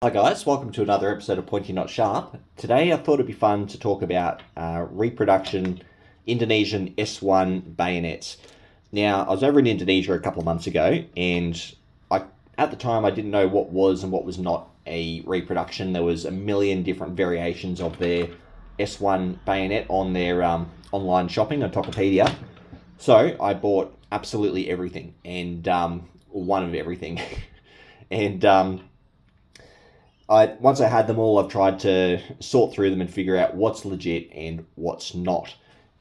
Hi guys, welcome to another episode of Pointy Not Sharp. Today I thought it'd be fun to talk about reproduction Indonesian S1 bayonets. Now, I was over in Indonesia a couple of months ago, and at the time I didn't know what was and what was not a reproduction. There was a million different variations of their S1 bayonet on their online shopping on Tokopedia. So I bought absolutely everything, and one of everything. and once I had them all, I've tried to sort through them and figure out what's legit and what's not.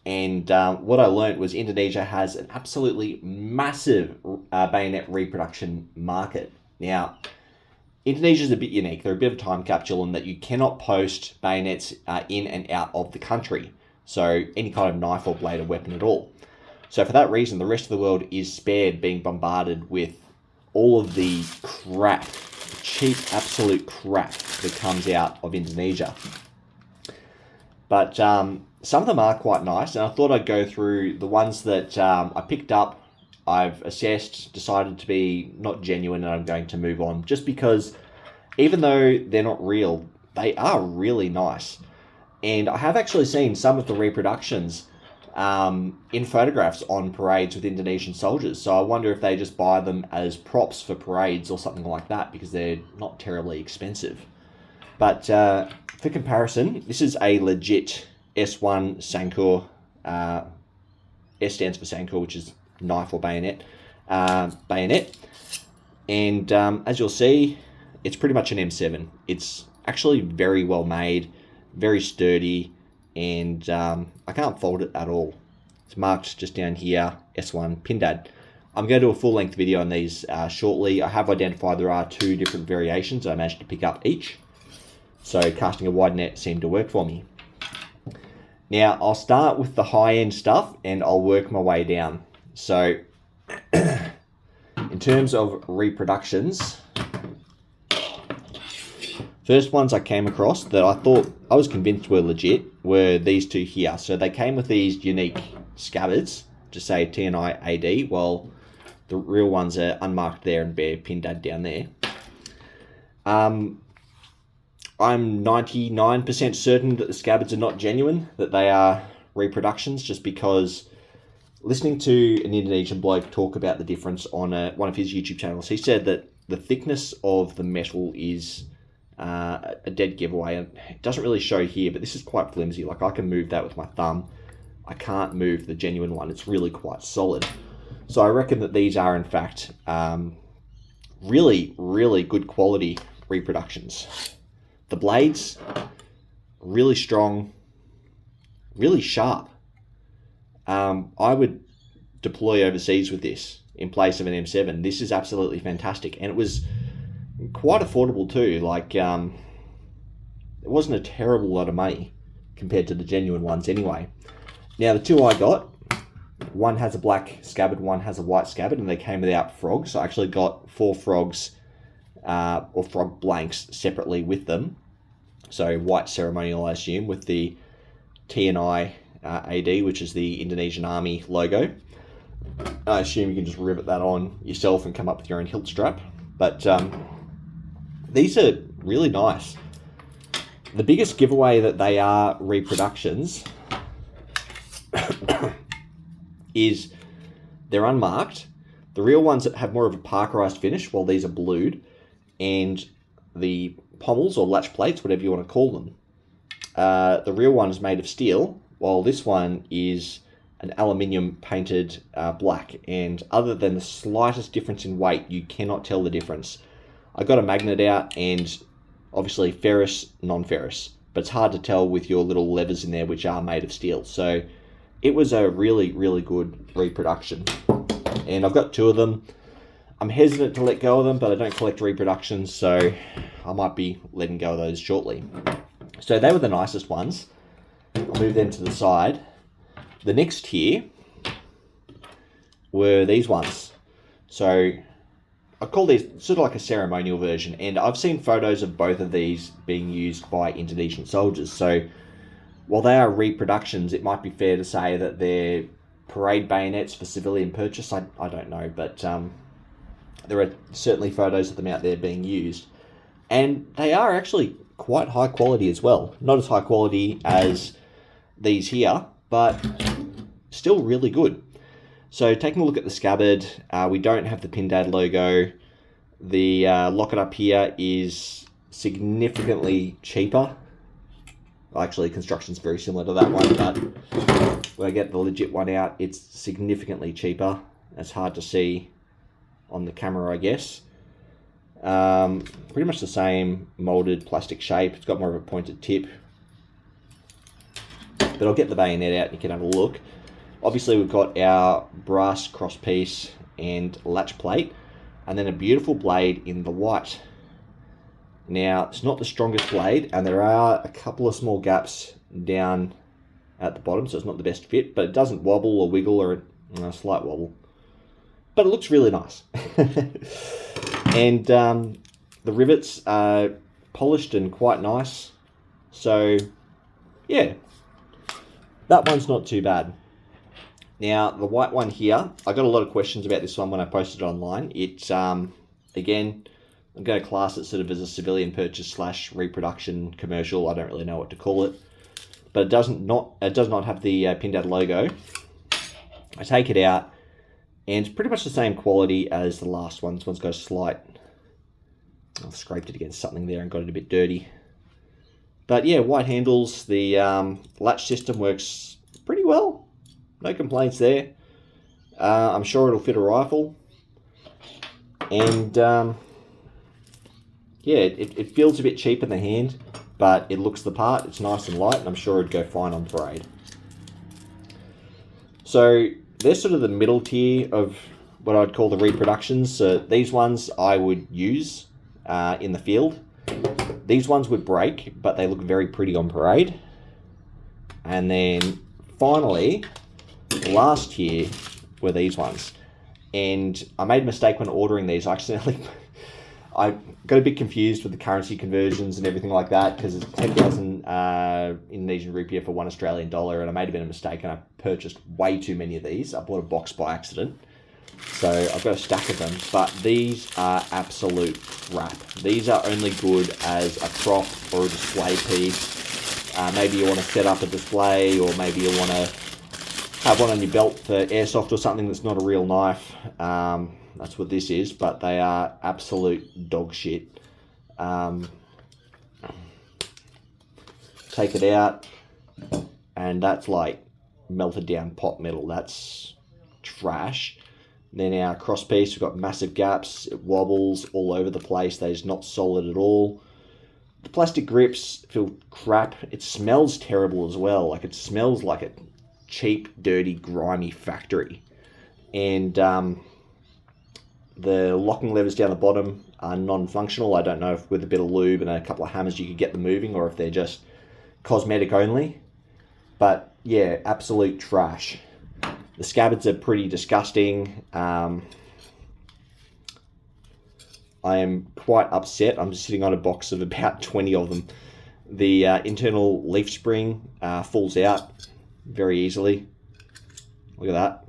And what I learned was Indonesia has an absolutely massive bayonet reproduction market. Now, Indonesia is a bit unique. They're a bit of a time capsule in that you cannot post bayonets in and out of the country. So any kind of knife or blade or weapon at all. So for that reason, the rest of the world is spared being bombarded with all of the crap, cheap, absolute crap that comes out of Indonesia. But some of them are quite nice, and I thought I'd go through the ones that I picked up, I've assessed, decided to be not genuine, and I'm going to move on. Just because, even though they're not real, they are really nice. And I have actually seen some of the reproductions in photographs on parades with Indonesian soldiers. So I wonder if they just buy them as props for parades or something like that, because they're not terribly expensive. But for comparison, this is a legit S1 Sankur. S stands for Sankur, which is knife or bayonet. Bayonet. And as you'll see, it's pretty much an M7. It's actually very well made, very sturdy, and I can't fault it at all. It's marked just down here, S1 Pindad. I'm going to do a full-length video on these shortly. I have identified there are two different variations. I managed to pick up each. So casting a wide net seemed to work for me. Now, I'll start with the high-end stuff, and I'll work my way down. So, in terms of reproductions, first ones I came across that I thought I was convinced were legit were these two here. So they came with these unique scabbards to say TNI AD, while the real ones are unmarked there and bear Pindad down there. I'm 99% certain that the scabbards are not genuine, that they are reproductions, just because listening to an Indonesian bloke talk about the difference on one of his YouTube channels, he said that the thickness of the metal is a dead giveaway. And it doesn't really show here, but this is quite flimsy. Like, I can move that with my thumb. I can't move the genuine one. It's really quite solid. So I reckon that these are, in fact, really, really good quality reproductions. The blades, really strong, really sharp. I would deploy overseas with this in place of an M7. This is absolutely fantastic. And it was quite affordable too. Like, it wasn't a terrible lot of money compared to the genuine ones anyway. Now, the two I got, one has a black scabbard, one has a white scabbard, and they came without frogs. So I actually got 4 frogs or frog blanks separately with them. So white ceremonial, I assume, with the TNI AD, which is the Indonesian Army logo. I assume you can just rivet that on yourself and come up with your own hilt strap. But these are really nice. The biggest giveaway that they are reproductions is they're unmarked. The real ones that have more of a parkerized finish, while these are blued, and the pommels or latch plates, whatever you want to call them, the real one is made of steel, while this one is an aluminium painted black. And other than the slightest difference in weight, you cannot tell the difference. I got a magnet out, and obviously ferrous, non-ferrous, but it's hard to tell with your little levers in there, which are made of steel. So it was a really, really good reproduction. And I've got 2 of them. I'm hesitant to let go of them, but I don't collect reproductions, so I might be letting go of those shortly. So they were the nicest ones. I'll move them to the side. The next tier were these ones. So I call these sort of like a ceremonial version, and I've seen photos of both of these being used by Indonesian soldiers. So while they are reproductions, it might be fair to say that they're parade bayonets for civilian purchase. I don't know, but there are certainly photos of them out there being used. And they are actually quite high quality as well. Not as high quality as these here, but still really good. So taking a look at the scabbard, we don't have the Pindad logo. The locket up here is significantly cheaper. Actually, construction's very similar to that one, but when I get the legit one out, it's significantly cheaper. It's hard to see on the camera, I guess. Pretty much the same molded plastic shape. It's got more of a pointed tip. But I'll get the bayonet out and you can have a look. Obviously, we've got our brass crosspiece and latch plate, and then a beautiful blade in the white. Now, it's not the strongest blade, and there are a couple of small gaps down at the bottom, so it's not the best fit, but it doesn't wobble or wiggle, or a slight wobble. But it looks really nice. And the rivets are polished and quite nice. So, yeah, that one's not too bad. Now, the white one here, I got a lot of questions about this one when I posted it online. It's, again, I'm going to class it sort of as a civilian purchase / reproduction commercial. I don't really know what to call it. But it does not have the Pindad logo. I take it out, and it's pretty much the same quality as the last one. This one's got a slight... I've scraped it against something there and got it a bit dirty. But yeah, white handles. The latch system works pretty well. No complaints there. I'm sure it'll fit a rifle. And yeah, it feels a bit cheap in the hand, but it looks the part. It's nice and light, and I'm sure it'd go fine on parade. So they're sort of the middle tier of what I'd call the reproductions. So these ones I would use in the field. These ones would break, but they look very pretty on parade. And then finally, last tier were these ones. And I made a mistake when ordering these. I accidentally... I got a bit confused with the currency conversions and everything like that, because it's 10,000 Indonesian rupiah for $1 Australian dollar, and I made a bit of a mistake and I purchased way too many of these. I bought a box by accident. So I've got a stack of them, but these are absolute crap. These are only good as a prop or a display piece. Maybe you want to set up a display, or maybe you want to have one on your belt for airsoft or something that's not a real knife. That's what this is, but they are absolute dog shit. Take it out, and that's like melted down pot metal. That's trash. Then our cross piece, we've got massive gaps. It wobbles all over the place. They're just not solid at all. The plastic grips feel crap. It smells terrible as well. Like, it smells like a cheap, dirty, grimy factory. And the locking levers down the bottom are non-functional. I don't know if with a bit of lube and a couple of hammers you could get them moving, or if they're just cosmetic only. But yeah, absolute trash. The scabbards are pretty disgusting. I am quite upset. I'm sitting on a box of about 20 of them. The internal leaf spring falls out very easily. Look at that.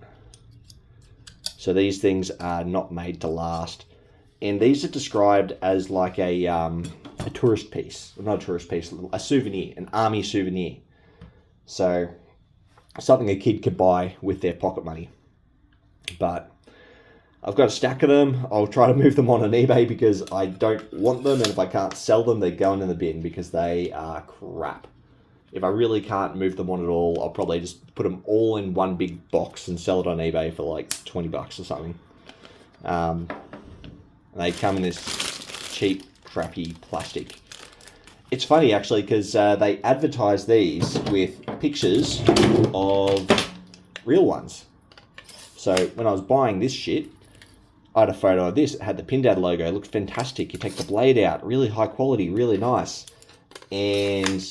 So these things are not made to last. And these are described as like a tourist piece. Not a tourist piece, a souvenir, an army souvenir. So something a kid could buy with their pocket money. But I've got a stack of them. I'll try to move them on eBay because I don't want them. And if I can't sell them, they're going in the bin because they are crap. If I really can't move them on at all, I'll probably just put them all in one big box and sell it on eBay for like $20 or something. They come in this cheap, crappy plastic. It's funny actually because they advertise these with pictures of real ones. So when I was buying this shit, I had a photo of this. It had the Pindad logo. It looked fantastic. You take the blade out, really high quality, really nice. And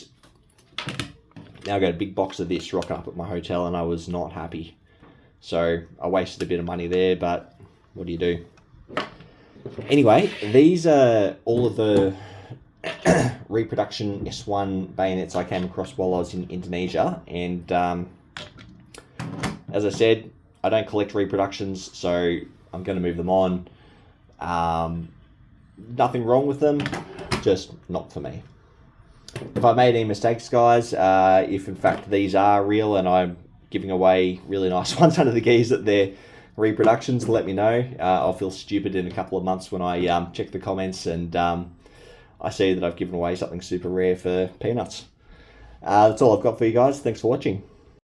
now I got a big box of this rocking up at my hotel, and I was not happy. So I wasted a bit of money there, but what do you do? Anyway, these are all of the reproduction S1 bayonets I came across while I was in Indonesia. And as I said, I don't collect reproductions, so I'm going to move them on. Nothing wrong with them. just not for me. If I made any mistakes, guys, if in fact these are real and I'm giving away really nice ones under the guise that they're reproductions, let me know. I'll feel stupid in a couple of months when I check the comments and I see that I've given away something super rare for peanuts. That's all I've got for you guys. Thanks for watching.